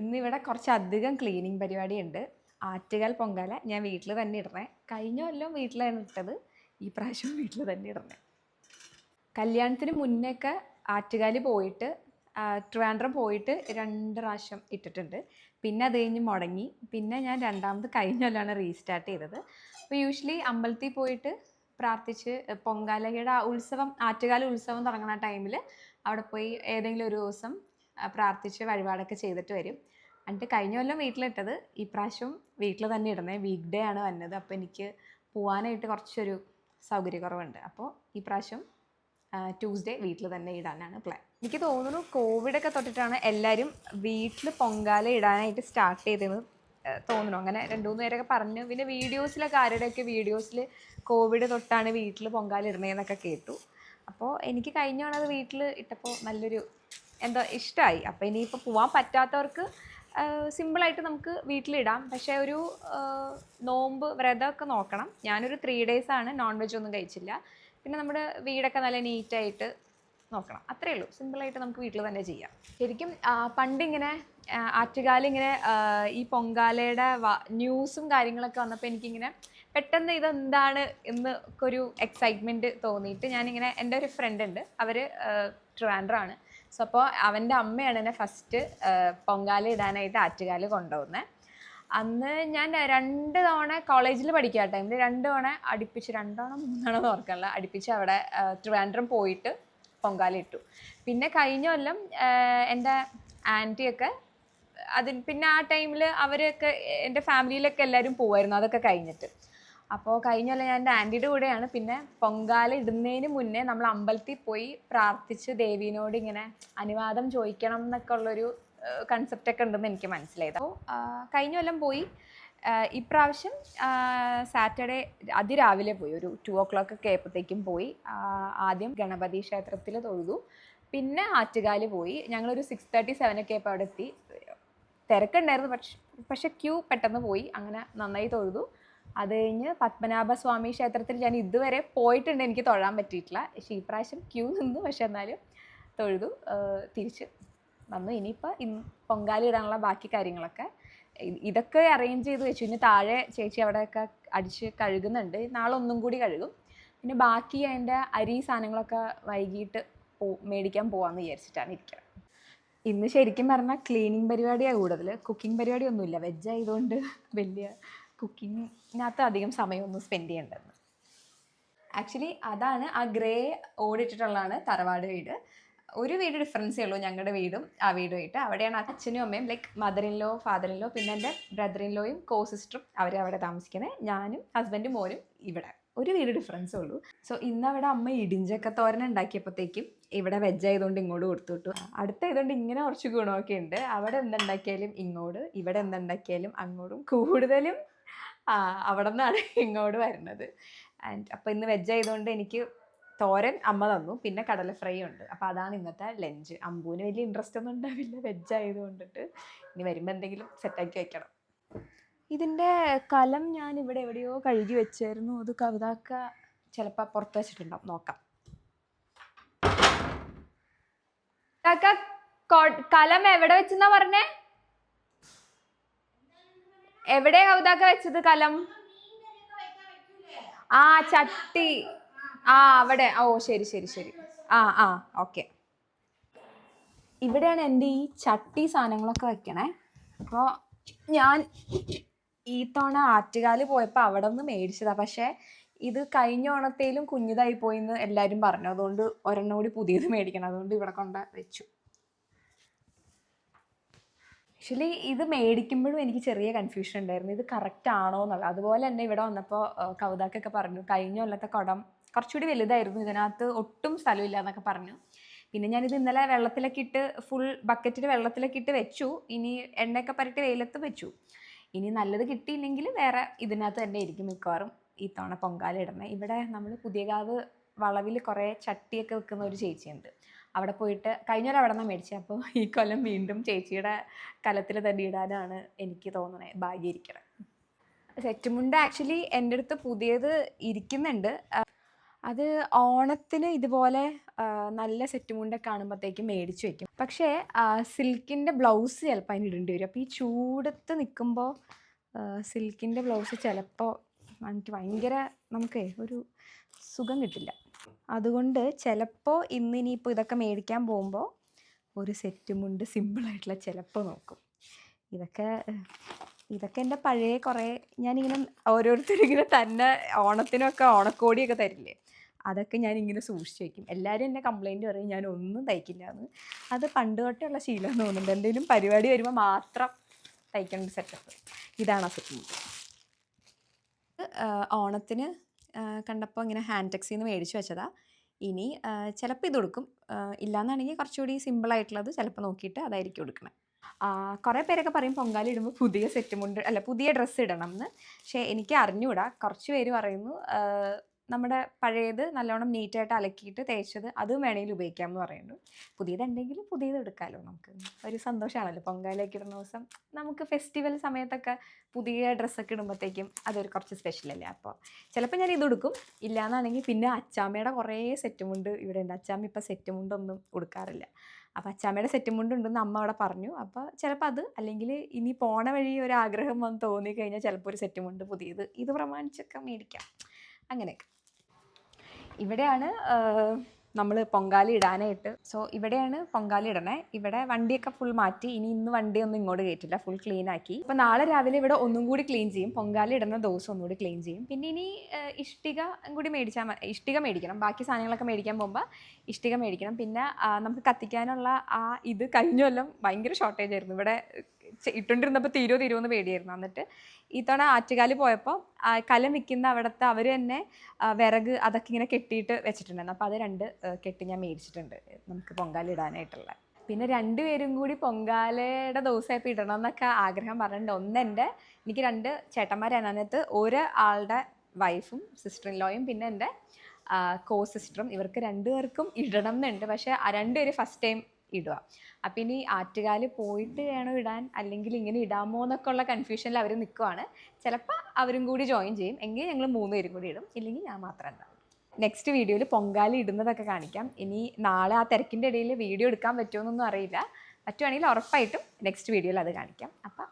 ഇന്നിവിടെ കുറച്ചധികം ക്ലീനിങ് പരിപാടിയുണ്ട്. ആറ്റുകാൽ പൊങ്കാല ഞാൻ വീട്ടിൽ തന്നെ ഇടണേ. കഴിഞ്ഞ കൊല്ലം വീട്ടിലാണ് ഇട്ടത്, ഈ പ്രാവശ്യം വീട്ടിൽ തന്നെ ഇടണേ. കല്യാണത്തിന് മുന്നേയൊക്കെ ആറ്റുകാൽ പോയിട്ട് ട്രിവാൻഡ്രം പോയിട്ട് 2 പ്രാവശ്യം ഇട്ടിട്ടുണ്ട്. പിന്നെ അത് കഴിഞ്ഞ് മുടങ്ങി. പിന്നെ ഞാൻ രണ്ടാമത് കഴിഞ്ഞ കൊല്ലമാണ് റീസ്റ്റാർട്ട് ചെയ്തത്. അപ്പോൾ യൂഷ്വലി അമ്പലത്തിൽ പോയിട്ട് പ്രാർത്ഥിച്ച് പൊങ്കാലയുടെ ഉത്സവം, ആറ്റുകാൽ ഉത്സവം തുടങ്ങുന്ന ടൈമിൽ അവിടെ പോയി ഏതെങ്കിലും ഒരു ദിവസം പ്രാർത്ഥിച്ച് വഴിപാടൊക്കെ ചെയ്തിട്ട് വരും. എന്നിട്ട് കഴിഞ്ഞ കൊല്ലം വീട്ടിലിട്ടത്, ഈ പ്രാവശ്യം വീട്ടിൽ തന്നെ ഇടണേ. വീക്ക് ഡേ ആണ് വന്നത്, അപ്പോൾ എനിക്ക് പോകാനായിട്ട് കുറച്ചൊരു സൗകര്യക്കുറവുണ്ട്. അപ്പോൾ ഈ പ്രാവശ്യം ട്യൂസ്ഡേ വീട്ടിൽ തന്നെ ഇടാനാണ് പ്ലാൻ. എനിക്ക് തോന്നുന്നു കോവിഡൊക്കെ തൊട്ടിട്ടാണ് എല്ലാവരും വീട്ടിൽ പൊങ്കാല ഇടാനായിട്ട് സ്റ്റാർട്ട് ചെയ്തതെന്ന് തോന്നുന്നു. അങ്ങനെ 2-3 പേരൊക്കെ പറഞ്ഞു. പിന്നെ വീഡിയോസിലൊക്കെ ആരുടെയൊക്കെ വീഡിയോസിൽ കോവിഡ് തൊട്ടാണ് വീട്ടിൽ പൊങ്കാല ഇടണേന്നൊക്കെ കേട്ടു. അപ്പോൾ എനിക്ക് കഴിഞ്ഞോണം അത് വീട്ടിൽ ഇട്ടപ്പോൾ നല്ലൊരു എന്തോ ഇഷ്ടമായി. അപ്പോൾ ഇനിയിപ്പോൾ പോകാൻ പറ്റാത്തവർക്ക് സിമ്പിളായിട്ട് നമുക്ക് വീട്ടിലിടാം. പക്ഷേ ഒരു നോമ്പ് വ്രതമൊക്കെ നോക്കണം. ഞാനൊരു 3 days ആണ് നോൺ വെജ് ഒന്നും കഴിച്ചില്ല. പിന്നെ നമ്മുടെ വീടൊക്കെ നല്ല നീറ്റായിട്ട് നോക്കണം, അത്രയേ ഉള്ളൂ. സിമ്പിളായിട്ട് നമുക്ക് വീട്ടിൽ തന്നെ ചെയ്യാം. ശരിക്കും പണ്ടിങ്ങനെ ആറ്റുകാലിങ്ങനെ ഈ പൊങ്കാലയുടെ ന്യൂസും കാര്യങ്ങളൊക്കെ വന്നപ്പോൾ എനിക്കിങ്ങനെ പെട്ടെന്ന് ഇതെന്താണ് എന്നൊക്കെ ഒരു എക്സൈറ്റ്മെൻറ്റ് തോന്നിയിട്ട് ഞാനിങ്ങനെ, എൻ്റെ ഒരു ഫ്രണ്ട് ഉണ്ട്, അവർ ട്രിവാൻഡ്രം. സോ അപ്പോൾ അവൻ്റെ അമ്മയാണ് എന്നെ ഫസ്റ്റ് പൊങ്കാല ഇടാനായിട്ട് ആറ്റുകാൽ കൊണ്ടുപോകുന്നത്. അന്ന് ഞാൻ 2 തവണ കോളേജിൽ പഠിക്കുക ടൈമിൽ 2 തവണ അടുപ്പിച്ച്, 2 തവണ 3 തവണ ഓർക്കല്ല, അടുപ്പിച്ച് അവിടെ ട്രിവാൻഡ്രം പോയിട്ട് പൊങ്കാല ഇട്ടു. പിന്നെ കഴിഞ്ഞ കൊല്ലം എൻ്റെ ആൻറ്റിയൊക്കെ പിന്നെ ആ ടൈമിൽ അവരൊക്കെ എൻ്റെ ഫാമിലിയിലൊക്കെ എല്ലാവരും പോകുമായിരുന്നു അതൊക്കെ കഴിഞ്ഞിട്ട്. അപ്പോൾ കഴിഞ്ഞ കൊല്ലം ഞാൻ എൻ്റെ ആൻറ്റിയുടെ കൂടെയാണ്. പിന്നെ പൊങ്കാല ഇടുന്നതിന് മുന്നേ നമ്മൾ അമ്പലത്തിൽ പോയി പ്രാർത്ഥിച്ച് ദേവീനോട് ഇങ്ങനെ അനുവാദം ചോദിക്കണം എന്നൊക്കെ ഉള്ളൊരു കൺസെപ്റ്റൊക്കെ ഉണ്ടെന്ന് എനിക്ക് മനസ്സിലായത്. അപ്പോൾ കഴിഞ്ഞ കൊല്ലം പോയി. ഇപ്രാവശ്യം സാറ്റർഡേ അതിരാവിലെ പോയി, ഒരു 2 o'clock ഒക്കെ ആയപ്പോഴത്തേക്കും പോയി. ആദ്യം ഗണപതി ക്ഷേത്രത്തിൽ തൊഴുതു, പിന്നെ ആറ്റുകാൽ പോയി. ഞങ്ങളൊരു 6:30-7 ഒക്കെ ആയപ്പോൾ അവിടെ എത്തി. തിരക്കുണ്ടായിരുന്നു, പക്ഷെ ക്യൂ പെട്ടെന്ന് പോയി. അങ്ങനെ നന്നായി തൊഴുതു. അത് കഴിഞ്ഞ് പത്മനാഭസ്വാമി ക്ഷേത്രത്തിൽ ഞാൻ ഇതുവരെ പോയിട്ടുണ്ട്, എനിക്ക് തൊഴാൻ പറ്റിയിട്ടില്ല. പക്ഷേ ഈ പ്രാവശ്യം ക്യൂ നിന്നു, പക്ഷെ എന്നാലും തൊഴുതു തിരിച്ച് വന്നു. ഇനിയിപ്പോൾ പൊങ്കാല ഇടാനുള്ള ബാക്കി കാര്യങ്ങളൊക്കെ ഇതൊക്കെ അറേഞ്ച് ചെയ്ത് വെച്ചു. ഇനി താഴെ ചേച്ചി അവിടെയൊക്കെ അടിച്ച് കഴുകുന്നുണ്ട്, നാളെ ഒന്നും കൂടി കഴുകും. പിന്നെ ബാക്കി അതിൻ്റെ അരി സാധനങ്ങളൊക്കെ വൈകിട്ട് മേടിക്കാൻ പോകാമെന്ന് വിചാരിച്ചിട്ടാണ് ഇരിക്കുന്നത്. ഇന്ന് ശരിക്കും പറഞ്ഞാൽ ക്ലീനിങ് പരിപാടിയാണ് കൂടുതൽ, കുക്കിംഗ് പരിപാടി ഒന്നുമില്ല. വെജ് ആയതുകൊണ്ട് വലിയ കുക്കിങ്ങിനകത്ത് അധികം സമയമൊന്നും സ്പെൻഡ് ചെയ്യേണ്ടതെന്ന്. ആക്ച്വലി അതാണ് ആ ഗ്രേ ഓടിട്ടിട്ടുള്ളതാണ് തറവാട് വീട്. ഒരു വീട് ഡിഫറൻസേ ഉള്ളൂ ഞങ്ങളുടെ വീടും ആ വീടുമായിട്ട്. അവിടെയാണ് അച്ഛനും അമ്മയും, like mother in law, father in law, പിന്നെ എൻ്റെ ബ്രദർ ഇൻ ലോയും സിസ്റ്ററും അവിടെ താമസിക്കുന്നത്. ഞാനും ഹസ്ബൻഡും മോനും ഇവിടെ. ഒരു വീട് ഡിഫറൻസേ ഉള്ളൂ. സോ ഇന്ന് അവിടെ അമ്മ ഇടിഞ്ചക്ക തോരൻ ഉണ്ടാക്കിയപ്പോഴത്തേക്കും ഇവിടെ വെജ് ആയതുകൊണ്ട് ഇങ്ങോട്ട് കൊടുത്തു വിട്ടു. അടുത്തായതുകൊണ്ട് ഇങ്ങനെ കുറച്ച് ഗുണമൊക്കെ ഉണ്ട്. അവിടെ എന്തുണ്ടാക്കിയാലും ഇങ്ങോട്ട്, ഇവിടെ എന്തുണ്ടാക്കിയാലും അങ്ങോട്ടും, കൂടുതലും അവിടെ നിന്നാണ് ഇങ്ങോട്ട് വരുന്നത്. ആൻഡ് അപ്പോൾ ഇന്ന് വെജ് ആയതുകൊണ്ട് എനിക്ക് തോരൻ അമ്മ തന്നു, പിന്നെ കടല ഫ്രൈ ഉണ്ട്. അപ്പോൾ അതാണ് ഇന്നത്തെ ലഞ്ച്. അമ്പൂന് വലിയ ഇൻട്രസ്റ്റ് ഒന്നും ഉണ്ടാവില്ല വെജ് ആയതുകൊണ്ടിട്ട്. ഇനി വരുമ്പോൾ എന്തെങ്കിലും സെറ്റാക്കി വെക്കണം. ഇതിൻ്റെ കലം ഞാൻ ഇവിടെ എവിടെയോ കഴുകി വെച്ചായിരുന്നു. അത് കവിതാക്ക ചിലപ്പോൾ പുറത്ത് വെച്ചിട്ടുണ്ടാവും, നോക്കാം. കലം എവിടെ വെച്ചെന്നാ പറഞ്ഞേ? എവിടെയാ കവിതാക്ക വെച്ചത് കലം? ചട്ടി. അവിടെ. ഓ ശരി ശരി ശരി. ഓക്കെ. ഇവിടെയാണ് എൻ്റെ ഈ ചട്ടി സാധനങ്ങളൊക്കെ വെക്കണേ. അപ്പോൾ ഞാൻ ഈ തവണ ആറ്റുകാല് പോയപ്പോൾ അവിടെ നിന്ന് മേടിച്ചതാണ്. പക്ഷേ ഇത് കഴിഞ്ഞ ഓണത്തേലും കുഞ്ഞിതായി പോയിന്ന് എല്ലാവരും പറഞ്ഞു. അതുകൊണ്ട് ഒരെണ്ണം കൂടി പുതിയത് മേടിക്കണം. അതുകൊണ്ട് ഇവിടെ കൊണ്ട് വെച്ചു. ആക്ച്വലി ഇത് മേടിക്കുമ്പോഴും എനിക്ക് ചെറിയ കൺഫ്യൂഷൻ ഉണ്ടായിരുന്നു, ഇത് കറക്റ്റ് ആണോ എന്നുള്ളത്. അതുപോലെ തന്നെ ഇവിടെ വന്നപ്പോൾ കവിതാക്കൊക്കെ പറഞ്ഞു കഴിഞ്ഞ കൊല്ലത്തെ കുടം കുറച്ചുകൂടി വലുതായിരുന്നു, ഇതിനകത്ത് ഒട്ടും സ്ഥലമില്ല എന്നൊക്കെ പറഞ്ഞു. പിന്നെ ഞാനിത് ഇന്നലെ വെള്ളത്തിലൊക്കെ ഇട്ട്, ഫുൾ ബക്കറ്റിൽ വെള്ളത്തിലൊക്കെ ഇട്ട് വെച്ചു. ഇനി എണ്ണയൊക്കെ പരട്ടി വെയിലത്ത് വെച്ചു. ഇനി നല്ലത് കിട്ടിയില്ലെങ്കിൽ വേറെ ഇതിനകത്ത് തന്നെ ആയിരിക്കും മിക്കവാറും ഈ തവണ പൊങ്കാല ഇടണേ. ഇവിടെ നമ്മൾ പുതിയകാവ് വളവിൽ കുറേ ചട്ടിയൊക്കെ വെക്കുന്ന ഒരു ചേച്ചിയുണ്ട്. അവിടെ പോയിട്ട് കഴിഞ്ഞൊരു അവിടെ നിന്നാണ് മേടിച്ചത്. അപ്പോൾ ഈ കൊല്ലം വീണ്ടും ചേച്ചിയുടെ കലത്തിൽ തന്നെ ഇടാനാണ് എനിക്ക് തോന്നണേ ഭാഗ്യം ഇരിക്കണം. സെറ്റുമുണ്ട് ആക്ച്വലി എൻ്റെ അടുത്ത് പുതിയത് ഇരിക്കുന്നുണ്ട്. അത് ഓണത്തിന് ഇതുപോലെ നല്ല സെറ്റ് മുണ്ടൊക്കെ കാണുമ്പോഴത്തേക്കും മേടിച്ച് വെക്കും. പക്ഷേ സിൽക്കിൻ്റെ ബ്ലൗസ് ചിലപ്പോൾ അതിന് ഇടേണ്ടി വരും. അപ്പോൾ ഈ ചൂടത്ത് നിൽക്കുമ്പോൾ സിൽക്കിൻ്റെ ബ്ലൗസ് ചിലപ്പോൾ എനിക്ക് ഭയങ്കര നമുക്കേ ഒരു സുഖം കിട്ടില്ല. അതുകൊണ്ട് ചിലപ്പോൾ ഇന്നിനിയിപ്പോൾ ഇതൊക്കെ മേടിക്കാൻ പോകുമ്പോൾ ഒരു സെറ്റ് മുണ്ട് സിമ്പിളായിട്ടുള്ള ചിലപ്പോൾ നോക്കും. ഇതൊക്കെ എൻ്റെ പഴയ കുറേ ഞാനിങ്ങനെ ഓരോരുത്തരിങ്ങനെ തന്നെ ഓണത്തിനൊക്കെ ഓണക്കോടിയൊക്കെ തരില്ലേ, അതൊക്കെ ഞാനിങ്ങനെ സൂക്ഷിച്ച് വയ്ക്കും. എല്ലാവരും എന്നെ കംപ്ലയിൻറ്റ് പറയും ഞാൻ ഒന്നും തയ്ക്കില്ല എന്ന്. അത് പണ്ട് തൊട്ടുള്ള ശീലം തോന്നുന്നുണ്ട്. എന്തെങ്കിലും പരിപാടി വരുമ്പോൾ മാത്രം തയ്ക്കേണ്ട സെറ്റപ്പ് ഇതാണ്. ആ സെറ്റ് ഓണത്തിന് കണ്ടപ്പോൾ ഇങ്ങനെ ഹാൻഡ് ടെക്സിൽ നിന്ന് മേടിച്ച് വെച്ചതാണ്. ഇനി ചിലപ്പോൾ ഇത് കൊടുക്കും, ഇല്ലയെന്നാണെങ്കിൽ കുറച്ചുകൂടി സിമ്പിളായിട്ടുള്ളത് ചിലപ്പോൾ നോക്കിയിട്ട് അതായിരിക്കും കൊടുക്കണം. കുറേ പേരൊക്കെ പറയും പൊങ്കാല ഇടുമ്പോൾ പുതിയ സെറ്റ് മുണ്ട് അല്ല പുതിയ ഡ്രസ്സ് ഇടണം എന്ന്. പക്ഷേ എനിക്ക് അറിഞ്ഞുകൂടാ. കുറച്ച് പേര് പറയുന്നു നമ്മുടെ പഴയത് നല്ലോണം നീറ്റായിട്ട് അലക്കിയിട്ട് തേച്ചത് അതും വേണമെങ്കിൽ ഉപയോഗിക്കാം എന്ന് പറയുന്നു. പുതിയതുണ്ടെങ്കിൽ പുതിയത് എടുക്കാമല്ലോ. നമുക്ക് ഒരു സന്തോഷമാണല്ലോ പൊങ്കാലയൊക്കെ ഇടുന്ന ദിവസം. നമുക്ക് ഫെസ്റ്റിവൽ സമയത്തൊക്കെ പുതിയ ഡ്രസ്സൊക്കെ ഇടുമ്പോഴത്തേക്കും അതൊരു കുറച്ച് സ്പെഷ്യലല്ലേ. അപ്പോൾ ചിലപ്പോൾ ഞാൻ ഇത് ഉടുക്കും, ഇല്ലയെന്നാണെങ്കിൽ പിന്നെ അച്ചാമ്മയുടെ കുറേ സെറ്റ് മുണ്ട് ഇവിടെ ഉണ്ട്. അച്ചാമ്മ ഇപ്പോൾ സെറ്റ് മുണ്ടൊന്നും ഉടുക്കാറില്ല. അപ്പോൾ അച്ചാമ്മയുടെ സെറ്റ് മുണ്ടുണ്ടെന്ന് അമ്മ അവിടെ പറഞ്ഞു. അപ്പോൾ ചിലപ്പോൾ അത്, അല്ലെങ്കിൽ ഇനി പോണ വഴി ഒരു ആഗ്രഹം വന്ന് തോന്നിക്കഴിഞ്ഞാൽ ചിലപ്പോൾ ഒരു സെറ്റ് മുണ്ട് പുതിയത് ഇത് പ്രമാണിച്ചൊക്കെ മേടിക്കാം. അങ്ങനെയൊക്കെ. ഇവിടെയാണ് നമ്മൾ പൊങ്കാല ഇടാനായിട്ട്. സോ ഇവിടെയാണ് പൊങ്കാല ഇടണേ. ഇവിടെ വണ്ടിയൊക്കെ ഫുൾ മാറ്റി. ഇന്ന് വണ്ടിയൊന്നും ഇങ്ങോട്ട് കയറ്റില്ല, ഫുൾ ക്ലീൻ ആക്കി. അപ്പോൾ നാളെ രാവിലെ ഇവിടെ ഒന്നും കൂടി ക്ലീൻ ചെയ്യും. പൊങ്കാല ഇടുന്ന ദിവസം ഒന്നുകൂടി ക്ലീൻ ചെയ്യും. പിന്നെ ഇനി ഇഷ്ടിക കൂടി ഇഷ്ടിക മേടിക്കണം. ബാക്കി സാധനങ്ങളൊക്കെ മേടിക്കാൻ പോകുമ്പോൾ ഇഷ്ടിക മേടിക്കണം. പിന്നെ നമുക്ക് കത്തിക്കാനുള്ള ഇത് കഴിഞ്ഞ കൊല്ലം ഭയങ്കര ഷോർട്ടേജ് ആയിരുന്നു. ഇവിടെ ഇട്ടുകൊണ്ടിരുന്നപ്പോൾ തീരുമെന്ന് പേടിയായിരുന്നു. എന്നിട്ട് ഇത്തവണ ആറ്റുകാല് പോയപ്പോൾ കലം വിൽക്കുന്ന അവിടുത്തെ അവർ തന്നെ വിറക് അതൊക്കെ ഇങ്ങനെ കെട്ടിയിട്ട് വെച്ചിട്ടുണ്ടായിരുന്നു. അപ്പോൾ അത് 2 കെട്ടി ഞാൻ മേടിച്ചിട്ടുണ്ട് നമുക്ക് പൊങ്കാല ഇടാനായിട്ടുള്ള. പിന്നെ 2 പേരും കൂടി പൊങ്കാലയുടെ ദിവസമായപ്പോൾ ഇടണം എന്നൊക്കെ ആഗ്രഹം പറഞ്ഞിട്ടുണ്ട്. എനിക്ക് 2 ചേട്ടന്മാരാണ്. അതിനകത്ത് ഒരാളുടെ വൈഫും സിസ്റ്റർ ഇൻ ലോയും പിന്നെ എൻ്റെ സിസ്റ്ററും. ഇവർക്ക് 2 പേർക്കും ഇടണം എന്നുണ്ട്. പക്ഷേ 2 പേര് ഫസ്റ്റ് ടൈം ഇടുക. അപ്പം ഇനി ആറ്റുകാല് പോയിട്ട് വേണോ ഇടാൻ അല്ലെങ്കിൽ ഇങ്ങനെ ഇടാമോ എന്നൊക്കെ ഉള്ള കൺഫ്യൂഷനിൽ അവർ നിൽക്കുവാണ്. ചിലപ്പോൾ അവരും കൂടി ജോയിൻ ചെയ്യും. എങ്കിൽ ഞങ്ങൾ 3 പേരും കൂടി ഇടും, ഇല്ലെങ്കിൽ ഞാൻ മാത്രം ഉണ്ടാവും. നെക്സ്റ്റ് വീഡിയോയിൽ പൊങ്കാല ഇടുന്നതൊക്കെ കാണിക്കാം. ഇനി നാളെ ആ തിരക്കിൻ്റെ ഇടയിൽ വീഡിയോ എടുക്കാൻ പറ്റുമോയെന്നൊന്നും അറിയില്ല. പറ്റുവാണെങ്കിൽ ഉറപ്പായിട്ടും നെക്സ്റ്റ് വീഡിയോയിൽ അത് കാണിക്കാം. അപ്പം